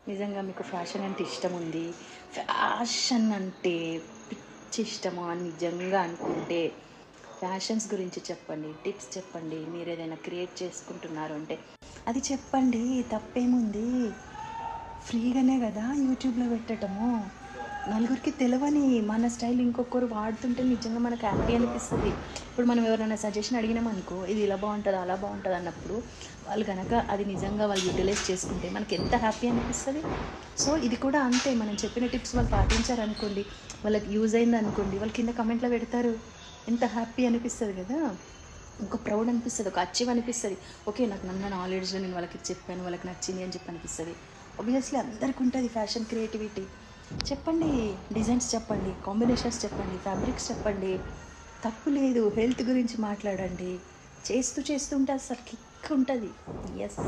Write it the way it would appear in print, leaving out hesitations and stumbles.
నిజంగా మీకు ఫ్యాషన్ అంటే ఇష్టం ఉంది, ఫ్యాషన్ అంటే పిచ్చి ఇష్టమా అని నిజంగా అనుకుంటే ఫ్యాషన్స్ గురించి చెప్పండి, టిప్స్ చెప్పండి. మీరు ఏదైనా క్రియేట్ చేసుకుంటున్నారు అంటే అది చెప్పండి, తప్పేముంది. ఫ్రీగానే కదా యూట్యూబ్లో పెట్టడము. నలుగురికి తెలవని మన స్టైల్ ఇంకొకరు వాడుతుంటే నిజంగా మనకు హ్యాపీ అనిపిస్తుంది. ఇప్పుడు మనం ఎవరైనా సజెషన్ అడిగినామనుకో, ఇది ఇలా బాగుంటుంది అలా బాగుంటుంది అన్నప్పుడు వాళ్ళు కనుక అది నిజంగా వాళ్ళు యూటిలైజ్ చేసుకుంటే మనకి ఎంత హ్యాపీ అనిపిస్తుంది. సో ఇది కూడా అంతే, మనం చెప్పిన టిప్స్ వాళ్ళు పాటించారనుకోండి, వాళ్ళకి యూజ్ అయింది అనుకోండి, వాళ్ళు కింద కమెంట్లో పెడతారు. ఎంత హ్యాపీ అనిపిస్తుంది కదా, ఒక ప్రౌడ్ అనిపిస్తుంది, ఒక అచీవ్ అనిపిస్తుంది. ఓకే, నాకు నన్న నాలెడ్జ్లో నేను వాళ్ళకి చెప్పాను, వాళ్ళకి నచ్చింది అని చెప్పి అనిపిస్తుంది. ఆబ్వియస్లీ అందరికీ ఉంటుంది ఫ్యాషన్ క్రియేటివిటీ. చెప్పండి, డిజైన్స్ చెప్పండి, కాంబినేషన్స్ చెప్పండి, ఫ్యాబ్రిక్స్ చెప్పండి, తప్పు లేదు. హెల్త్ గురించి మాట్లాడండి. చేస్తూ చేస్తూ ఉంటే అసలు కిక్ ఉంటుంది. ఎస్.